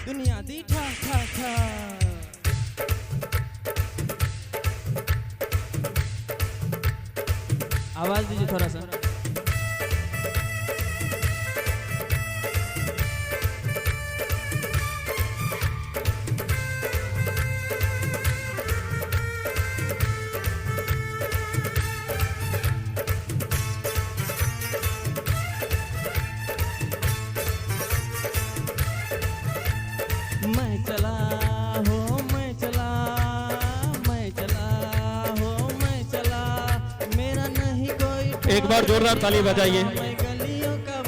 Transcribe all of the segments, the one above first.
दुनिया दी ठा ठा ठा। आवाज दीजिए थोड़ा सा। मैं चला हो मैं चला, मैं चला हो मैं चला, मेरा नहीं कोई। एक बार जोरदार ताली बजाइए।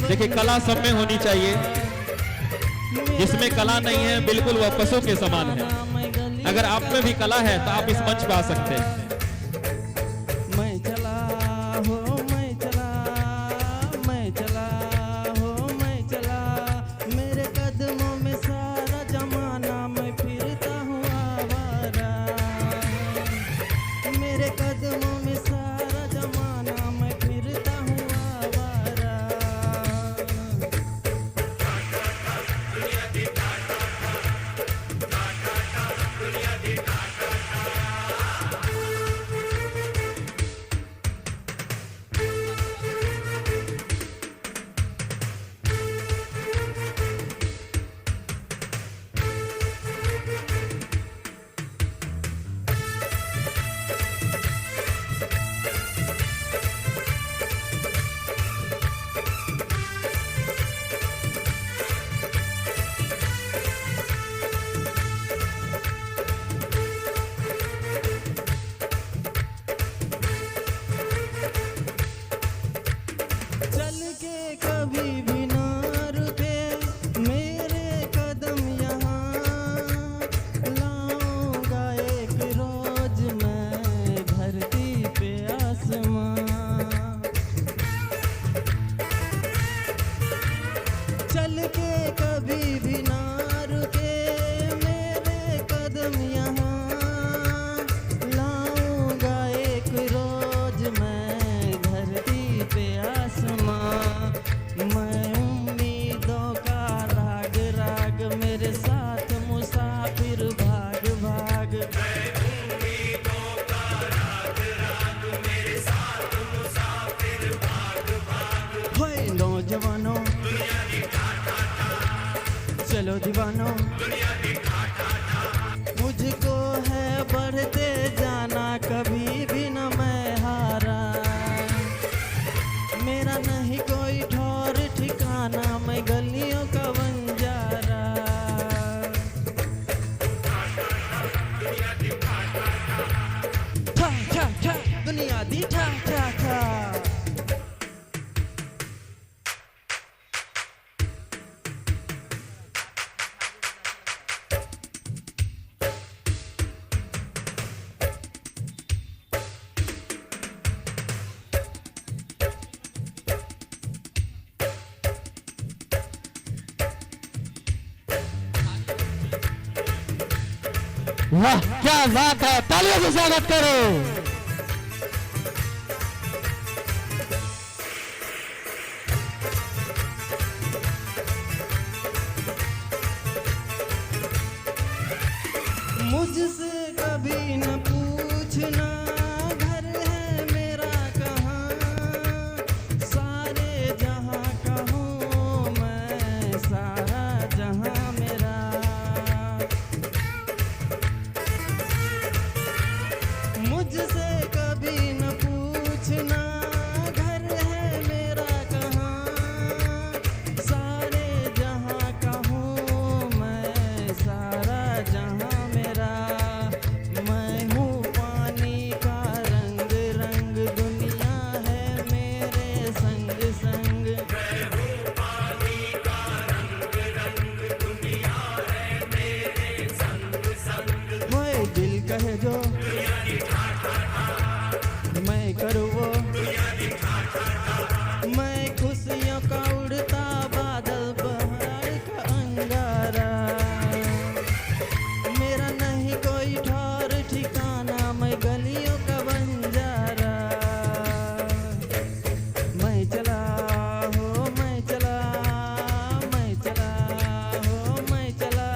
देखिए कला सब में होनी चाहिए, जिसमें कला नहीं है बिल्कुल वह पशु के समान है। अगर आप में भी कला है तो आप इस मंच पे आ सकते हैं। मैं चला हो मैं चला, मैं चला हो मैं चला, मेरे कदमों में सारा जमाना, मैं फिरता हूँ आवारा। मेरे कदमों में सारा जमाना, मैं फिरता हूँ आवारा। चल के कभी भी ना रुके मेरे कदम यहाँ, लाऊंगा एक रोज मैं धरती पे आसमां। चल के कभी भी ना रुके मेरे कदम यहाँ, लाऊंगा एक रोज मैं धरती पे आसमां। मैं उम्मीदों का राग राग, मेरे साथ मुसाफिर भाग भाग। मैं उम्मीदों का राग राग, मेरे साथ मुसाफिर भाग भाग। होए नौजवानों चलो दीवानों, मुझको है बढ़ते जाना, कभी भी न मैं हारा। मेरा नहीं कोई ठौर ठिकाना, मैं गलियों का बंजारा। ठा ठा ठा दुनिया दी ठा ठा ठा। वाह क्या बात है, तालियों से स्वागत करो। मुझसे कभी न पूछना घर है मेरा कहाँ, सारे जहाँ का हूँ मैं, सारा जहाँ मेरा। मुझसे कभी न पूछना घर है मेरा कहाँ, सारे जहाँ का हूँ मैं, सारा जहाँ मेरा। मैं हूँ पानी का रंग रंग, दुनिया है मेरे संग संग। मैं हूँ पानी का रंग रंग, दुनिया है मेरे संग संग। होए दिल कहे जो मैं करूँ वो, मैं खुशियों का उड़ता बादल, बहार का अंगारा। मेरा नहीं कोई ठौर ठिकाना, मैं गलियों का बंजारा। मैं चला हो मैं चला, मैं चला हो मैं चला,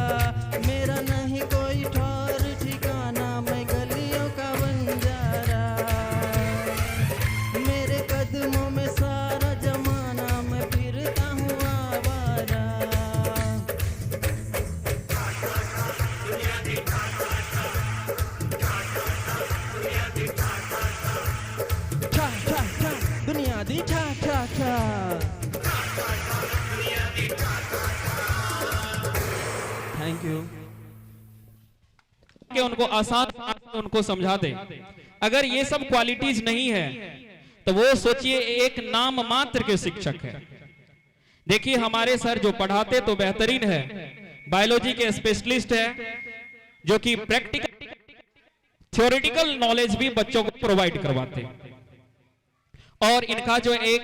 थैंक यू। कि उनको आसान उनको समझा दे। अगर ये सब क्वालिटीज नहीं है तो वो सोचिए एक नाम मात्र के शिक्षक है। देखिए हमारे सर जो पढ़ाते तो बेहतरीन है, बायोलॉजी के स्पेशलिस्ट है, जो कि प्रैक्टिकल थ्योरेटिकल नॉलेज भी बच्चों को प्रोवाइड करवाते हैं। और इनका जो एक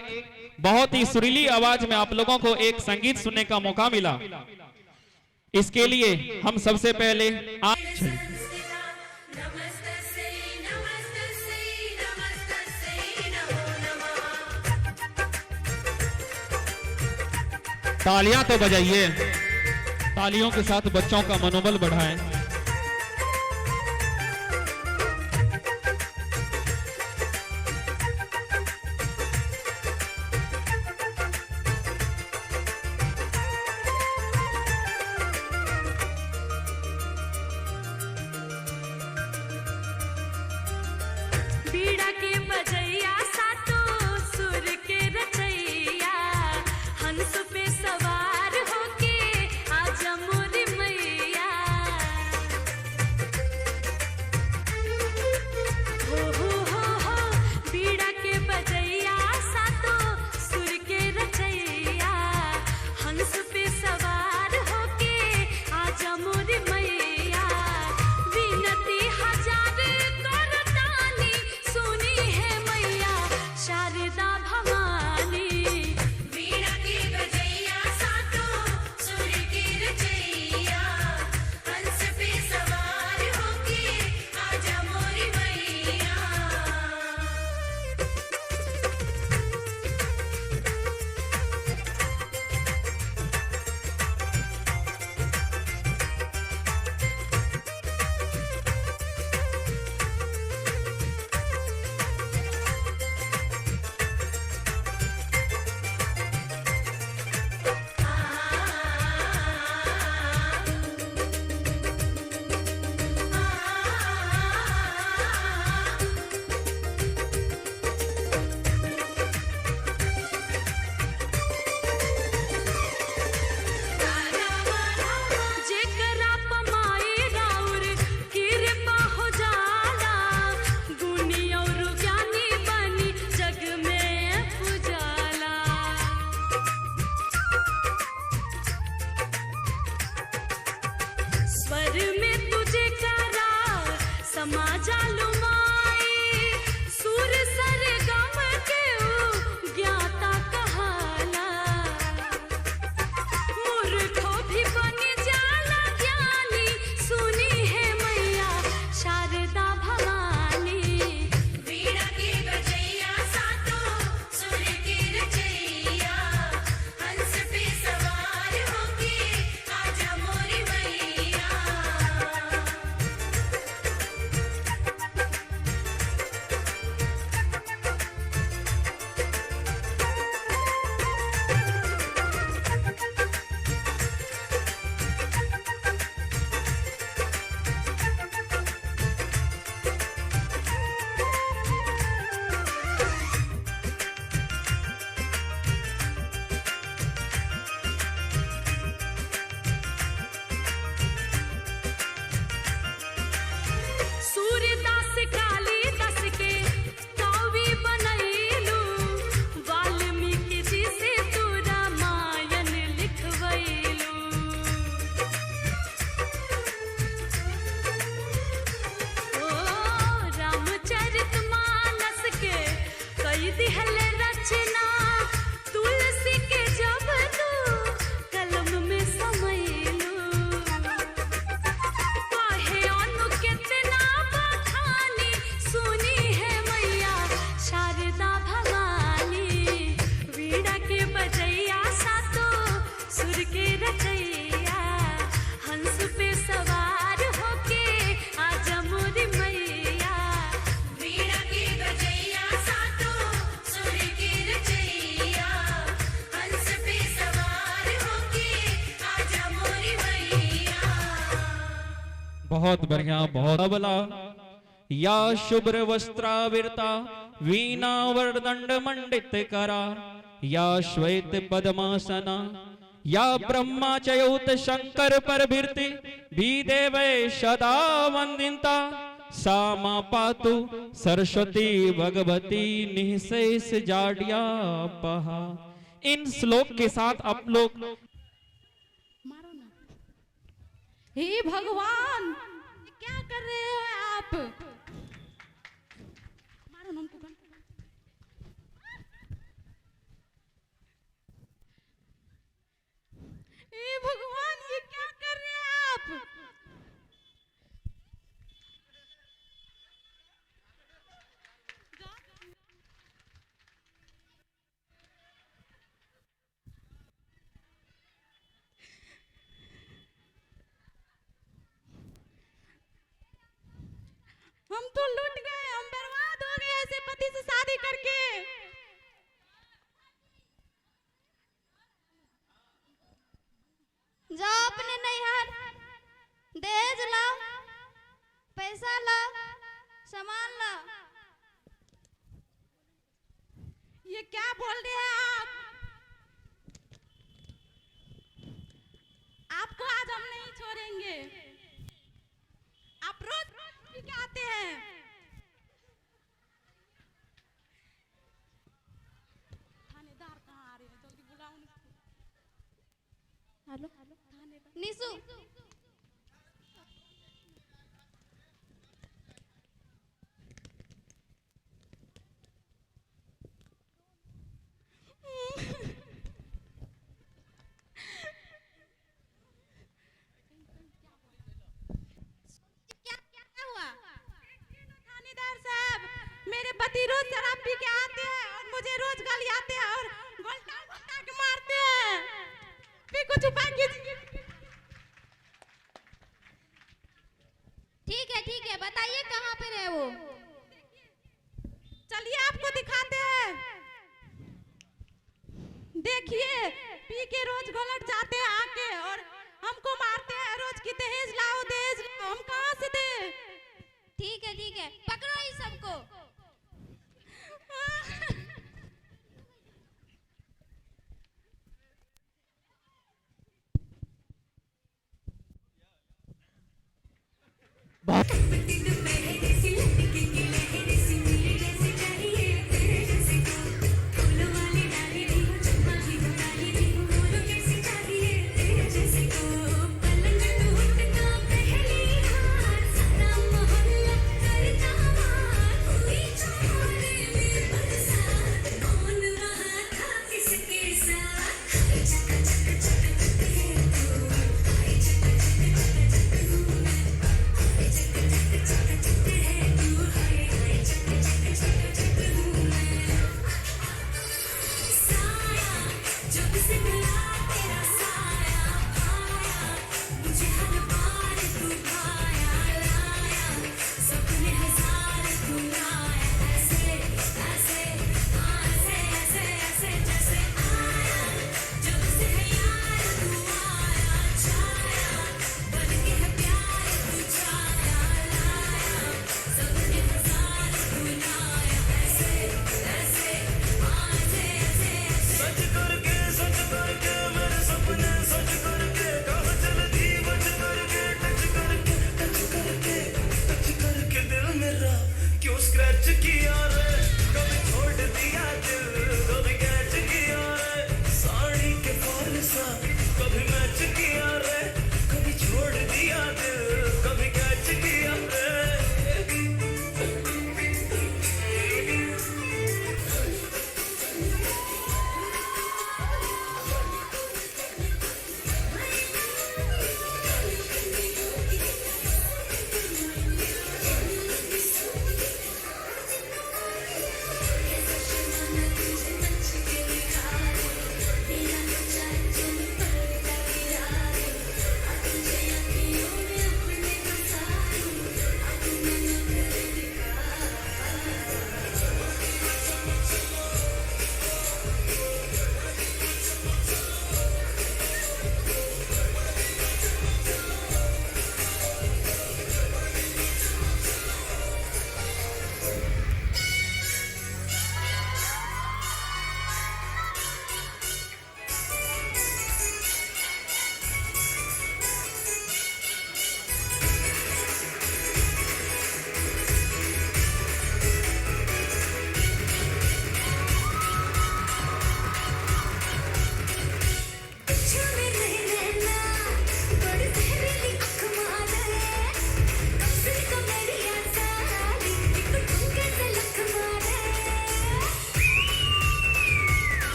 बहुत ही सुरीली आवाज में आप लोगों को एक संगीत सुनने का मौका मिला, इसके लिए हम सबसे पहले तालियां तो बजाइए, तालियों के साथ बच्चों का मनोबल बढ़ाएं। बीड़ा के बजैया सातो सुर के रचैया, हंस पे सवार होके आजा मोरी मैया। हो बीड़ा के बजैया सातो सुर के रचैया, हंस पे सवार होके आजा मोरी मैया। विनती हजार करतानी सुनी है मैया शारदा भवानी। बीड़ा के बजैया सातो सुर के रचैया, हंस पे सवार होके आजा मोरी मैया। जेकरा पमाई राउर कृपा हो जाला, गुणी और ज्ञानी बनी जग में उजाला। स्वर में तुझे करा समाजा लुमाई, सुर सर गम के ऊ ज्ञाता कहाला। मूर्खों भी बन जाला ज्ञानी सुनी है मैया शारदा भवानी। बीड़ा के बजैया सातो सुर के रचैया, हंस पे सवार होके आजा मोरी मैया। सूर्यदास कालिदास के कवि बनैलू, वाल्मीकि जी से तू रामायण लिखवैलू। ओ रामचरितमानस के कई दिहल रचना, तुलसी के जब तू कलम में समैलू। काहे अनु कितना बखानी सुनी है मैया शारदा भवानी। बीड़ा के बजैया सातो सुर के रचैया, हंस पे सवार होके आजा मोरी मैया। बीड़ा के बजैया सातो सुर के रचैया, हंस पे सवार होके आजा मोरी मैया। बहुत बढ़िया, बहुत अबला। या शुभ्र वस्त्रावृता वीणा वरदंड मंडित करा, या श्वेत पद्मासना या ब्रह्मा चयोत शंकर पर भीर्ति भी देवे सदा वंदिता सा मां पातु सरस्वती भगवती निःशेष जाड्या पहा। इन श्लोक के साथ आप लोग मारो ना। हे भगवान, क्या कर रहे हो आप? मारो ना उनको। हे भगवान, ये क्या कर रहे हैं आप? हम तो लूट गए, हम बर्बाद हो गए ऐसे पति से शादी करके। जाओ अपने नैहर, दहेज लाओ, पैसा लाओ, सामान लाओ। ये क्या बोल रहे हैं आप? आपको आज हम नहीं छोड़ेंगे। आप रोज पी के आते हैं। थानेदार कहाँ आ रहे हैं? जल्दी बुलाओ उनको। हेलो थानेदार निशु, क्या हुआ? थानेदार साहब, मेरे पति रोज शराब पी के आते हैं और मुझे रोज गाली आते हैं और घोंटा घोंटा के मारते हैं। फिर कुछ उपाय कीजिए। ठीक है, बताइए कहाँ पे रहे वो? चलिए आपको दिखाते हैं। देखिए, पी के रोज घोलट जाते हैं आके और हमको मारते हैं रोज की दहेज लाओ, दहेज लाओ। हम कहाँ से दे? ठीक है, पकड़ो इस सबको।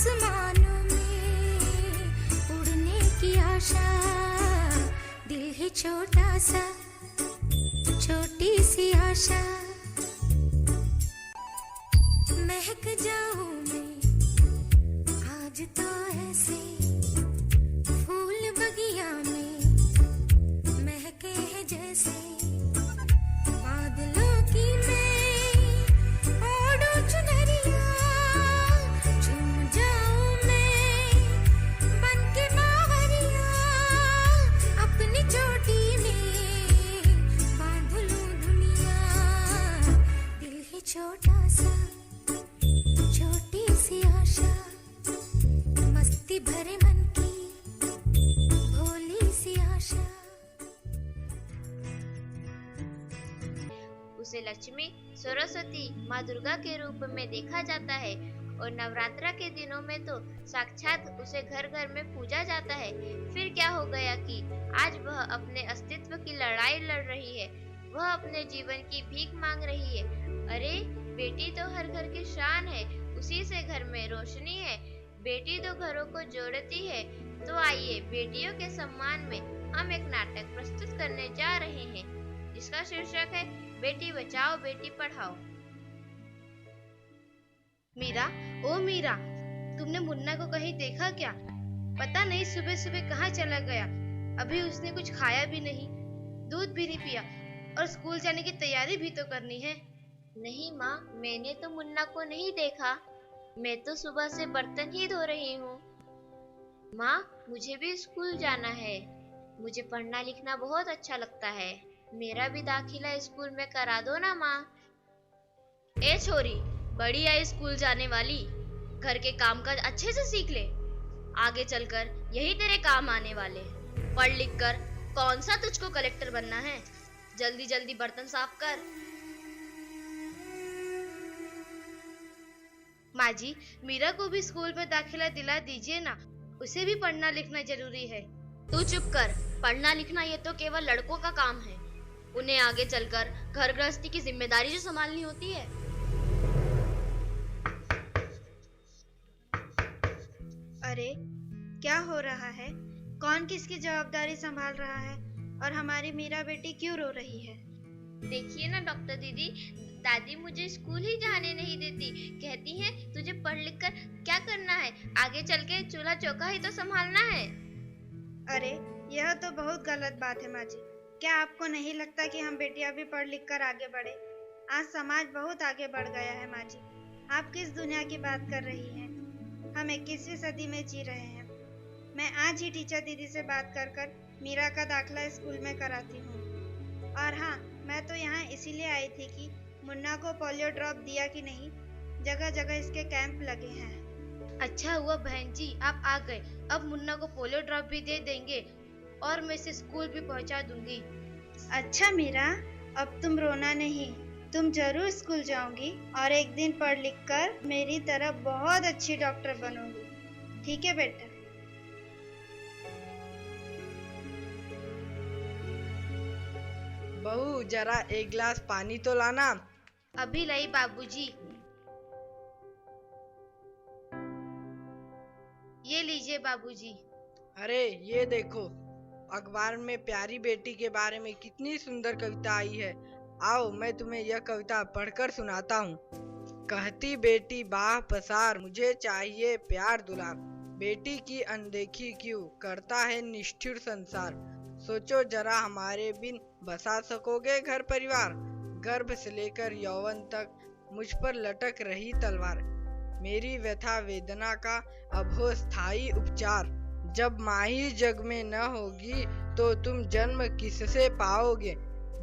आसमानों में उड़ने की आशा, दिल है छोटा सा, छोटी सी आशा। महक जाऊं मैं आज तो ऐसे, फूल बगिया में महके हैं जैसे। बादलों की मैं ओढ़ूं चुनरिया, झूम जाऊं मैं बनके बावरिया। अपनी चोटी में बांध लूं दुनिया, दिल है छोटा सा, छोटी सी आशा। मस्ती भरे मन की भोली सी आशा। उसे लक्ष्मी, सरस्वती, माँ दुर्गा के रूप में देखा जाता है और नवरात्रा के दिनों में तो साक्षात उसे घर घर में पूजा जाता है। फिर क्या हो गया कि आज वह अपने अस्तित्व की लड़ाई लड़ रही है, वह अपने जीवन की भीख मांग रही है। अरे बेटी तो हर घर की शान है, उसी से घर में रोशनी है। बेटी तो घरों को जोड़ती है। तो आइए बेटियों के सम्मान में हम एक नाटक प्रस्तुत करने जा रहे हैं, जिसका शीर्षक है बेटी बचाओ बेटी पढ़ाओ। मीरा, ओ मीरा, तुमने मुन्ना को कहीं देखा क्या? पता नहीं सुबह सुबह कहाँ चला गया। अभी उसने कुछ खाया भी नहीं, दूध भी नहीं पिया और स्कूल जाने की तैयारी भी तो करनी है। नहीं माँ, मैंने तो मुन्ना को नहीं देखा। मैं तो सुबह से बर्तन ही धो रही हूँ। माँ, मुझे भी स्कूल जाना है। मुझे पढ़ना लिखना बहुत अच्छा लगता है। मेरा भी दाखिला स्कूल में करा दो ना माँ। ए छोरी, बड़ी आई स्कूल जाने वाली, घर के काम काज अच्छे से सीख ले। आगे चलकर यही तेरे काम आने वाले। पढ़ लिख कर कौन सा तुझको कलेक्टर बनना है? जल्दी जल्दी बर्तन साफ कर। माँ जी, मीरा को भी स्कूल में दाखिला दिला दीजिए ना, उसे भी पढ़ना लिखना जरूरी है। तू चुप कर, पढ़ना लिखना ये तो केवल लड़कों का काम है। उन्हें आगे चलकर घर गृहस्थी की जिम्मेदारी जो संभालनी होती है। अरे क्या हो रहा है? कौन किसकी जवाबदारी संभाल रहा है? और हमारी मीरा बेटी क्यों रो रही है? देखिए ना डॉक्टर दीदी, दादी मुझे स्कूल ही जाने नहीं देती। कहती हैं तुझे पढ़ लिख कर क्या करना है, आगे चल के चूल्हा चौका ही तो संभालना है। अरे यह तो बहुत गलत बात है माँ जी। क्या आपको नहीं लगता कि हम बेटियां भी पढ़ लिख कर आगे बढ़े? आज समाज बहुत आगे बढ़ गया है माँ जी। आप किस दुनिया की बात कर रही हैं? हम 21वीं सदी में जी रहे हैं। मैं आज ही टीचर दीदी से बात कर मीरा का दाखिला स्कूल में कराती हूँ। और हाँ, मैं तो यहाँ इसीलिए आई थी कि मुन्ना को पोलियो ड्रॉप दिया कि नहीं, जगह जगह इसके कैंप लगे हैं। अच्छा हुआ बहन जी आप आ गए। अब मुन्ना को पोलियो ड्रॉप भी दे देंगे और मैं इसे स्कूल भी पहुंचा दूंगी। अच्छा मीरा, अब तुम रोना नहीं, तुम जरूर स्कूल जाओगी और एक दिन पढ़ लिख कर मेरी तरह बहुत अच्छी डॉक्टर बनोगी। ठीक है बेटा? बहू, जरा एक गिलास पानी तो लाना। अभी लाई बाबूजी। ये लीजिए बाबूजी। अरे ये देखो, अखबार में प्यारी बेटी के बारे में कितनी सुंदर कविता आई है। आओ मैं तुम्हें यह कविता पढ़कर सुनाता हूँ। कहती बेटी बाह पसार, मुझे चाहिए प्यार दुलार। बेटी की अनदेखी क्यों करता है निष्ठुर संसार। सोचो जरा हमारे बिन बसा सकोगे घर परिवार। गर्भ से लेकर यौवन तक मुझ पर लटक रही तलवार। मेरी व्यथा वेदना का अब हो स्थायी उपचार। जब माँ ही जग में न होगी तो तुम जन्म किससे पाओगे।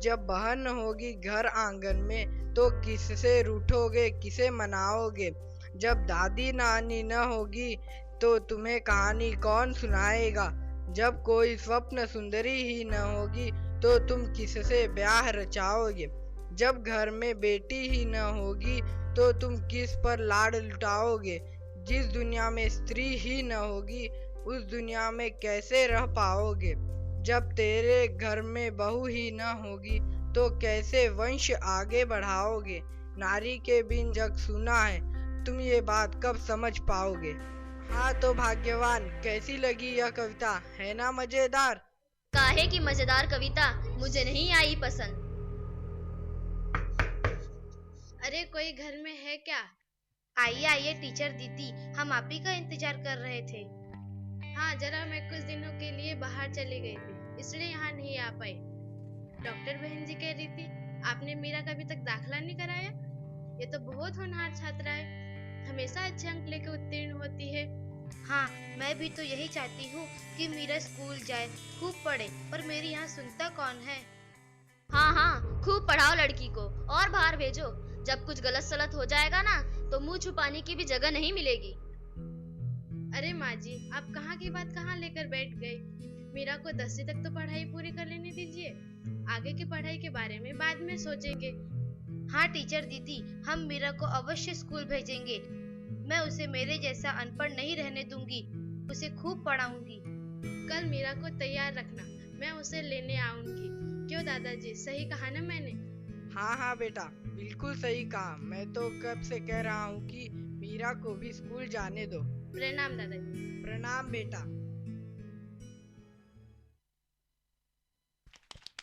जब बहन होगी घर आंगन में तो किससे रूठोगे, किसे मनाओगे। जब दादी नानी न होगी तो तुम्हें कहानी कौन सुनाएगा। जब कोई स्वप्न सुंदरी ही न होगी तो तुम किससे ब्याह रचाओगे। जब घर में बेटी ही न होगी तो तुम किस पर लाड लुटाओगे। जिस दुनिया में स्त्री ही न होगी उस दुनिया में कैसे रह पाओगे। जब तेरे घर में बहू ही न होगी तो कैसे वंश आगे बढ़ाओगे। नारी के बिन जग सूना है, तुम ये बात कब समझ पाओगे। हाँ तो भाग्यवान, कैसी लगी यह कविता, है ना मजेदार? काहे की मजेदार कविता मुझे नहीं आई पसंद। अरे कोई घर में है क्या? आइए आइए टीचर दीदी, हम आप ही का इंतजार कर रहे थे। हाँ जरा मैं कुछ दिनों के लिए बाहर चली गई थी, इसलिए यहाँ नहीं आ पाई। डॉक्टर बहन जी कह रही थी आपने मीरा का अभी तक दाखिला नहीं कराया। ये तो बहुत होनहार छात्रा है, हमेशा अच्छे अंक लेकर उत्तीर्ण होती है। हाँ मैं भी तो यही चाहती हूँ कि मीरा स्कूल जाए, खूब पढ़े, पर मेरी यहाँ सुनता कौन है। हाँ हाँ, खूब पढ़ाओ लड़की को और बाहर भेजो। जब कुछ गलत सलत हो जाएगा ना तो मुंह छुपाने की भी जगह नहीं मिलेगी। अरे माँ जी, आप कहाँ की बात कहाँ लेकर बैठ गई। मीरा को 10वीं तक तो पढ़ाई पूरी कर लेने दीजिए, आगे की पढ़ाई के बारे में बाद में सोचेंगे। हाँ टीचर दीदी, हम मीरा को अवश्य स्कूल भेजेंगे। मैं उसे मेरे जैसा अनपढ़ नहीं रहने दूंगी, उसे खूब पढ़ाऊंगी। कल मीरा को तैयार रखना, मैं उसे लेने आऊंगी। क्यों दादाजी, सही कहा ना मैंने? हाँ हाँ बेटा, बिल्कुल सही कहा। मैं तो कब से कह रहा हूँ कि मीरा को भी स्कूल जाने दो। प्रणाम दादाजी। प्रणाम बेटा।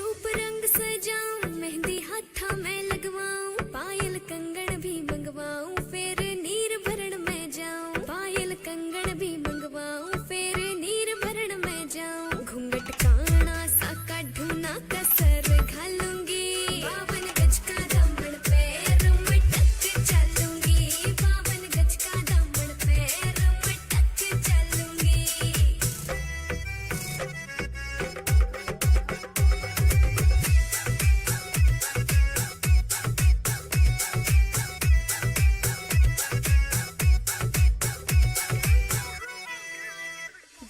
रूप रंग सजाऊं, मेहंदी हाथा में लगवाऊं, पायल कंगन भी मंगवाऊं, फिर नीर भरण में जाऊं। पायल कंगन भी मंगवाऊं, फिर नीर भरण में जाऊं। घूंघट काना सा काढूं, कसर घालूंगी, 52 गज का दामन पैर मटक चलूंगी, 52 गज का दामन पैर मटक चलूंगी।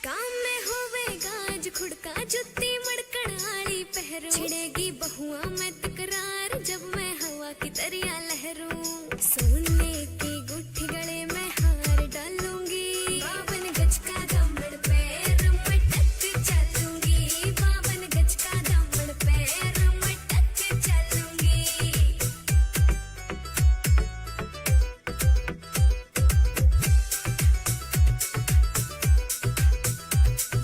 गाँव में होवे गाज खुड़का, जुत्ती मड़कड़ आली पहरू, छिड़ेगी बहुआ में तकरार जब मैं हवा की दरिया लहरूं। सोने की गुट्ठी गले में हार डालूंगी, 52 गज का दामन पैर मटक चलूंगी, 52 गज का दामन पैर मटक चलूंगी।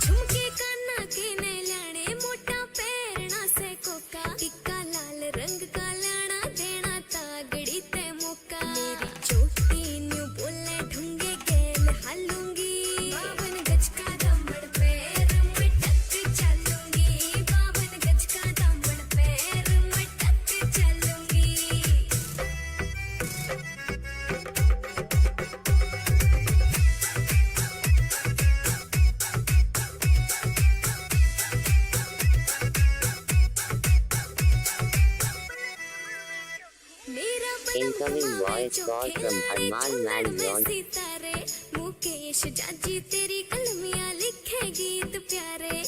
झुमके काना के ने लाने, मोटा पैरना से कोका, टिक्का लाल रंग का लाना, देना तागड़ी ते मौका। मेरी चोटी न्यू बोले ढूंगे गेल हालूंगी, 52 गज का दामन पैर मटक चलूंगी, 52 गज का दामन पैर मटक चलूंगी। मेरा Incoming voice call from Arman Land Launch. सितारे, मुकेश जाजी तेरी कलमियां लिखे गीत प्यारे।